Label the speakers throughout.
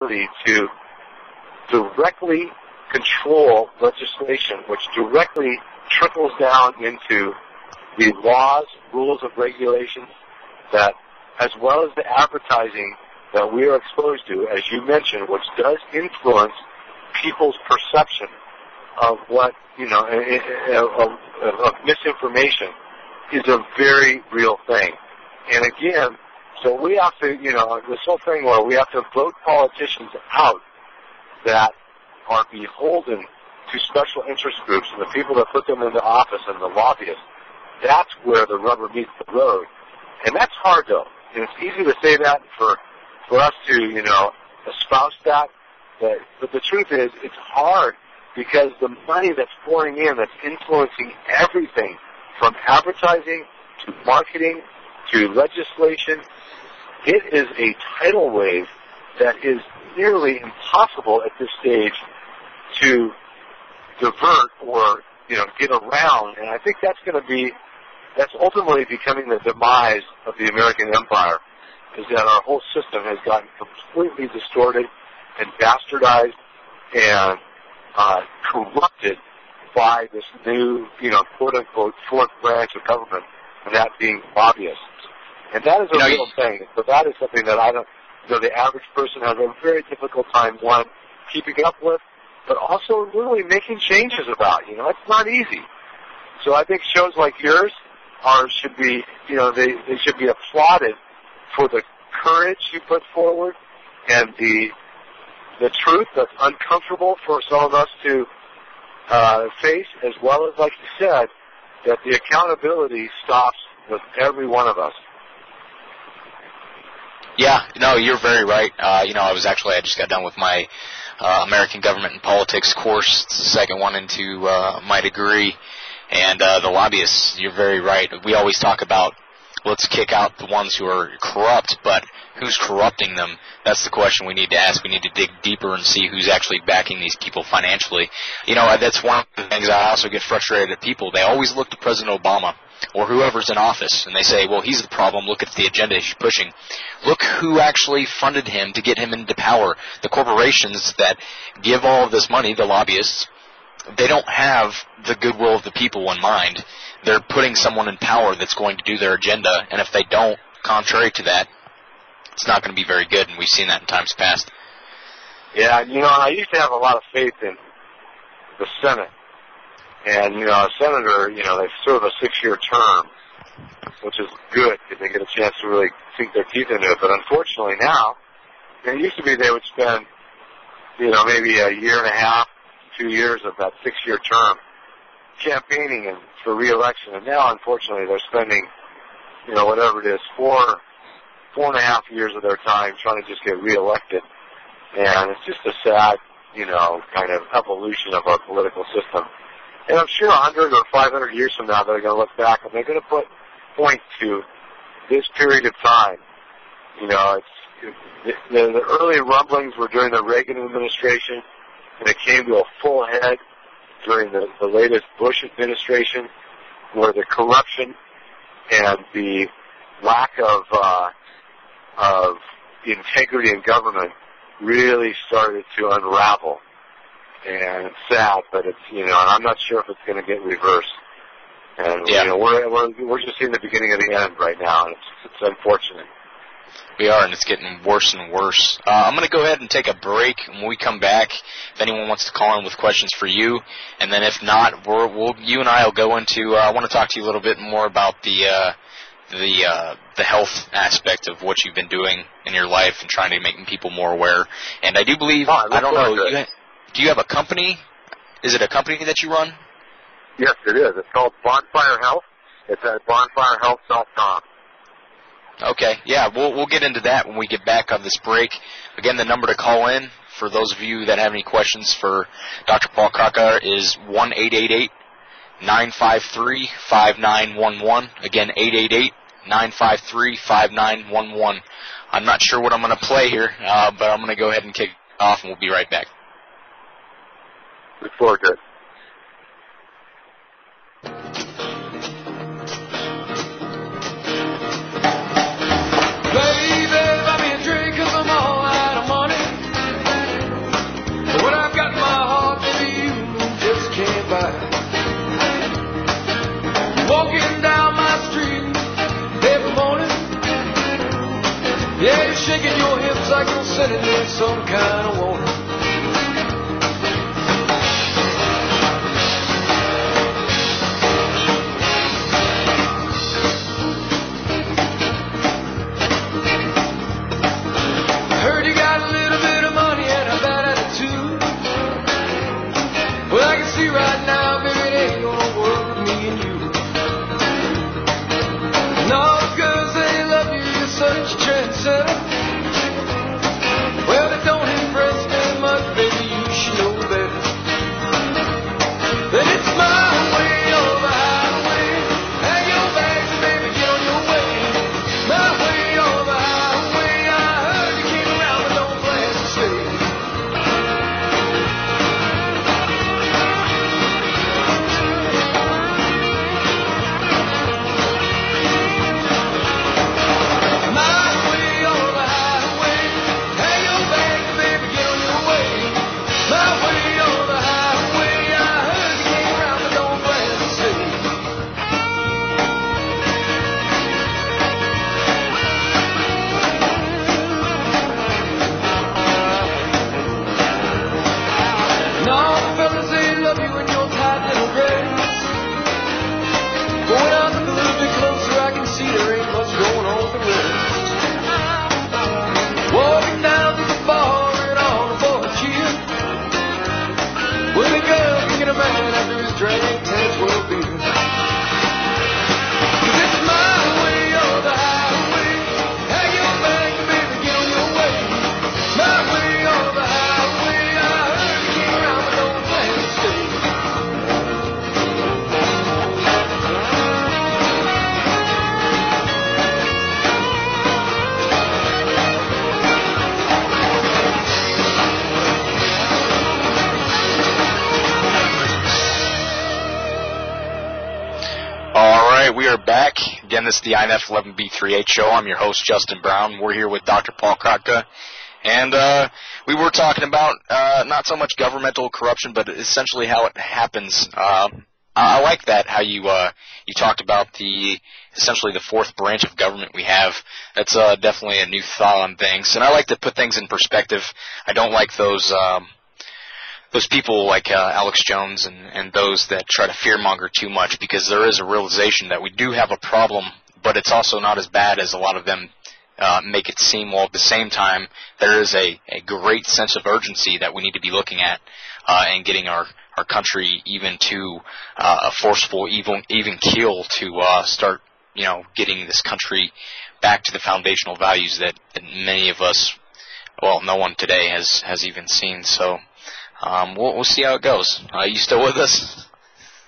Speaker 1: ability to directly control legislation, which directly trickles down into the laws, rules of regulation, that, as well as the advertising that we are exposed to, as you mentioned, which does influence people's perception of what, of misinformation, is a very real thing. And again, so we have to, this whole thing where we have to vote politicians out that are beholden to special interest groups and the people that put them into office and the lobbyists, that's where the rubber meets the road. And that's hard, though. And it's easy to say that for us to, espouse that. But the truth is, it's hard because the money that's pouring in, that's influencing everything from advertising to marketing to legislation, it is a tidal wave that is nearly impossible at this stage to divert or, get around. And I think that's ultimately becoming the demise of the American empire, is that our whole system has gotten completely distorted and bastardized and corrupted by this new, quote-unquote, fourth branch of government, and that being lobbyists. And that is a real thing. So that is something that the average person has a very difficult time, one, keeping up with, but also really making changes about. It's not easy. So I think shows like yours should be, they should be applauded for the courage you put forward and the truth that's uncomfortable for some of us to face, as well as, like you said, that the accountability stops with every one of us.
Speaker 2: Yeah, you're very right. I just got done with my American Government and Politics course. It's the second one into my degree. And the lobbyists, you're very right. We always talk about, let's kick out the ones who are corrupt, but who's corrupting them? That's the question we need to ask. We need to dig deeper and see who's actually backing these people financially. That's one of the things I also get frustrated at people. They always look to President Obama or whoever's in office, and they say, well, he's the problem. Look at the agenda he's pushing. Look who actually funded him to get him into power. The corporations that give all of this money, the lobbyists, they don't have the goodwill of the people in mind. They're putting someone in power that's going to do their agenda, and if they don't, contrary to that, it's not going to be very good, and we've seen that in times past.
Speaker 1: Yeah, I used to have a lot of faith in the Senate. And, a senator, they serve a 6-year term, which is good because they get a chance to really sink their teeth into it. But unfortunately now, it used to be they would spend, maybe a year and a half, 2 years of that 6-year term campaigning and for re-election. And now, unfortunately, they're spending, whatever it is, 4.5 years of their time trying to just get re-elected. And it's just a sad, kind of evolution of our political system. And I'm sure 100 or 500 years from now they're going to look back and they're going to point to this period of time. The early rumblings were during the Reagan administration, and it came to a full head during the latest Bush administration, where the corruption and the lack of integrity in government really started to unravel. And it's sad, but it's, and I'm not sure if it's going to get reversed. And, we're just seeing the beginning of the end right now, and it's unfortunate.
Speaker 2: We are, and it's getting worse and worse. I'm going to go ahead and take a break. When we come back, if anyone wants to call in with questions for you, and then if not, you and I will go into, I want to talk to you a little bit more about the health aspect of what you've been doing in your life and trying to make people more aware. And I do believe, I don't know, do you have a company? Is it a company that you run?
Speaker 1: Yes, it is. It's called Bonfire Health. It's at bonfirehealth.com.
Speaker 2: Okay, yeah, we'll get into that when we get back on this break. Again, the number to call in for those of you that have any questions for Dr. Paul Kratka is 1-888-953-5911. Again, 888-953-5911. I'm not sure what I'm going to play here, but I'm going to go ahead and kick it off, and we'll be right back.
Speaker 1: Look forward to it.
Speaker 3: Baby, buy me a drink 'cause I'm all out of money. with some kind of warning. Heard you got a little bit of money and a bad attitude. Well, I can see right now, baby, it ain't gonna work with me and you. No, girls, they love you, you're such a trendsetter. Well, they don't impress me much, baby, you should know better. Then it's my way or the highway. Hang your bags and baby, get on your way. My way or the highway. I heard you came around but don't plan to stay. My way or the highway. Hang your bags, baby, get on your way. My way or the highway. I heard you came around but don't plan to stay. Now the fellas, they love you in your tight little dress. Going out a little bit closer, I can see there ain't much going on with the rest. Walking down to the bar and all the boys cheer. When the girl can get a man after his drink 10, 12 beers. 'Cause it's my way or the highway. Hang your bags, baby, get on your way. My way or the highway. I heard you came around but don't plan to stay.
Speaker 2: All right, we are back. Again, this is the INF 11B38 show. I'm your host, Justin Brown. We're here with Dr. Paul Kratka. And we were talking about not so much governmental corruption, but essentially how it happens. I like that, how you talked about essentially the fourth branch of government we have. That's definitely a new thought on things. And I like to put things in perspective. I don't like those people like Alex Jones and those that try to fearmonger too much, because there is a realization that we do have a problem, but it's also not as bad as a lot of them make it seem. While at the same time, there is a great sense of urgency that we need to be looking at and getting our country even to a forceful, even keel to start, getting this country back to the foundational values that many of us, well, no one today has even seen. So we'll see how it goes. You still with us?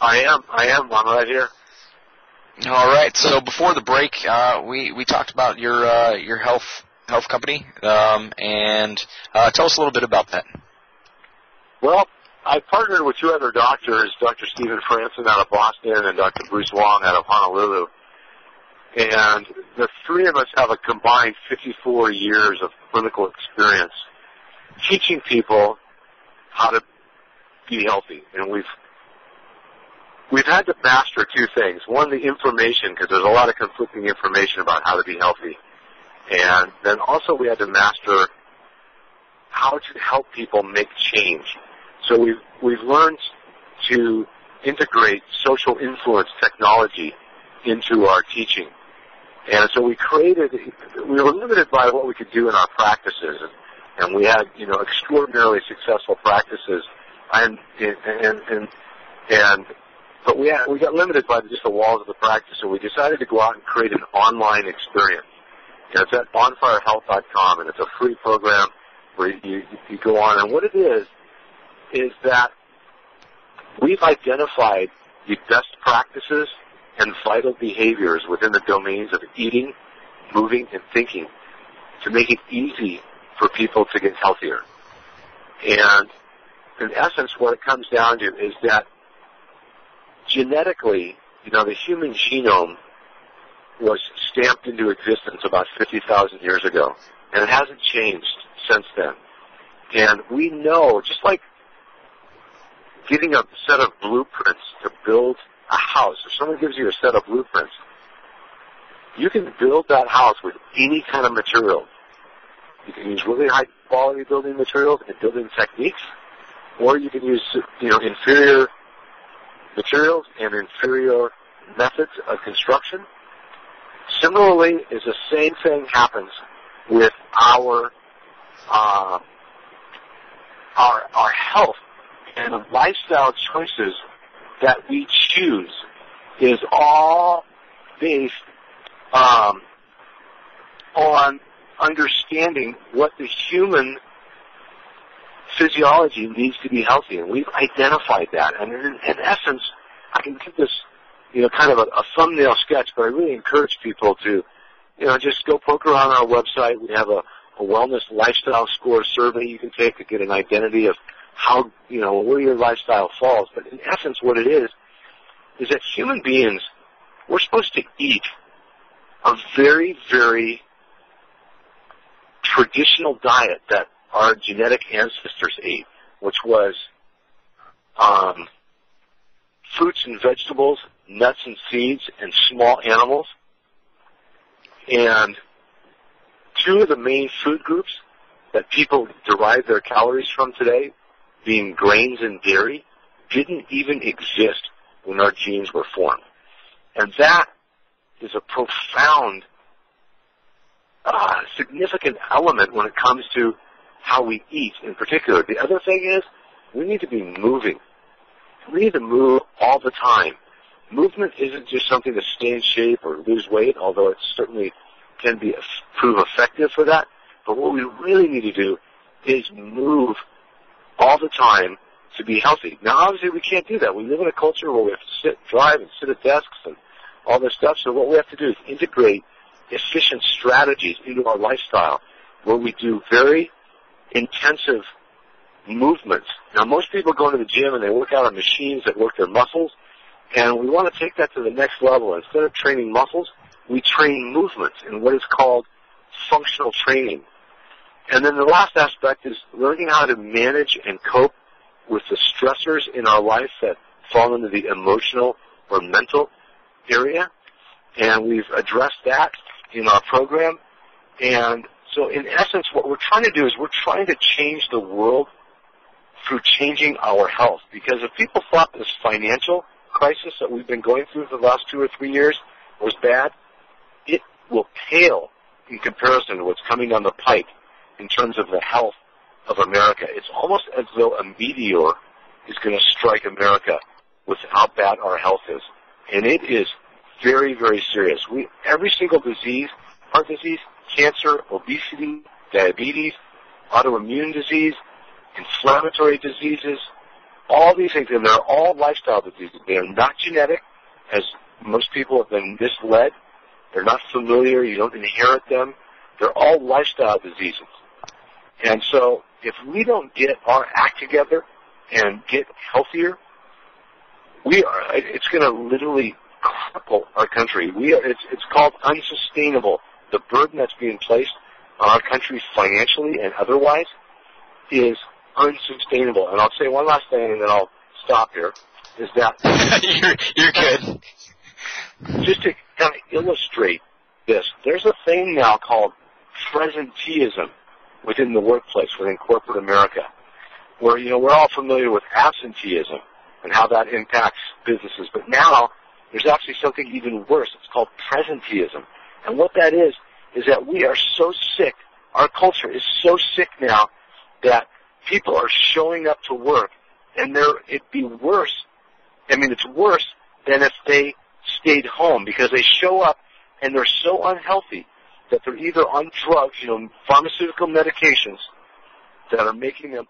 Speaker 1: I am. I'm right here.
Speaker 2: All right. So before the break, we talked about your health company, and tell us a little bit about that.
Speaker 1: Well, I partnered with two other doctors, Dr. Stephen Franson out of Boston and Dr. Bruce Wong out of Honolulu. And the three of us have a combined 54 years of clinical experience teaching people how to be healthy. And we've had to master two things. One, the information, because there's a lot of conflicting information about how to be healthy. And then also we had to master how to help people make change. So we've learned to integrate social influence technology into our teaching. And so we were limited by what we could do in our practices. And we had, extraordinarily successful practices. But we got limited by just the walls of the practice, so we decided to go out and create an online experience. And it's at onfirehealth.com, and it's a free program where you go on. And what it is that we've identified the best practices and vital behaviors within the domains of eating, moving, and thinking to make it easy for people to get healthier. And in essence, what it comes down to is that genetically, the human genome was stamped into existence about 50,000 years ago, and it hasn't changed since then. And we know, just like getting a set of blueprints to build a house, if someone gives you a set of blueprints, you can build that house with any kind of material. You can use really high quality building materials and building techniques, or you can use, inferior materials and inferior methods of construction. Similarly, is the same thing happens with our health and the lifestyle choices that we choose is all based on understanding what the human physiology needs to be healthy, and we've identified that. And in essence, I can give this, kind of a thumbnail sketch, but I really encourage people to, just go poke around our website. We have a wellness lifestyle score survey you can take to get an identity of how, where your lifestyle falls. But in essence, what it is that human beings, we're supposed to eat a very, very traditional diet that our genetic ancestors ate, which was fruits and vegetables, nuts and seeds, and small animals. And two of the main food groups that people derive their calories from today, being grains and dairy, didn't even exist when our genes were formed. And that is a profound, significant element when it comes to how we eat in particular. The other thing is we need to be moving. We need to move all the time. Movement isn't just something to stay in shape or lose weight, although it certainly can prove effective for that. But what we really need to do is move all the time to be healthy. Now, obviously, we can't do that. We live in a culture where we have to sit, drive, and sit at desks and all this stuff. So what we have to do is integrate efficient strategies into our lifestyle where we do very intensive movements. Now, most people go into the gym and they work out on machines that work their muscles, and we want to take that to the next level. Instead of training muscles, we train movements in what is called functional training. And then the last aspect is learning how to manage and cope with the stressors in our life that fall into the emotional or mental area. And we've addressed that in our program. And so in essence, what we're trying to do is we're trying to change the world through changing our health. Because if people thought this financial crisis that we've been going through for the last 2 or 3 years was bad, it will pale in comparison to what's coming down the pike in terms of the health of America. It's almost as though a meteor is going to strike America with how bad our health is. And it is very, very serious. Every single disease, heart disease, cancer, obesity, diabetes, autoimmune disease, inflammatory diseases, all these things, and they're all lifestyle diseases. They are not genetic, as most people have been misled. They're not familiar. You don't inherit them. They're all lifestyle diseases. And so if we don't get our act together and get healthier, it's going to literally cripple our country. It's called unsustainable. The burden that's being placed on our country financially and otherwise is unsustainable. And I'll say one last thing, and then I'll stop here, is that
Speaker 2: you're good.
Speaker 1: Just to kind of illustrate this, there's a thing now called presenteeism within the workplace, within corporate America, where, we're all familiar with absenteeism and how that impacts businesses. But now there's actually something even worse. It's called presenteeism. And what that is that we are so sick, our culture is so sick now that people are showing up to work, and it'd be worse. It's worse than if they stayed home, because they show up and they're so unhealthy that they're either on drugs, pharmaceutical medications that are making them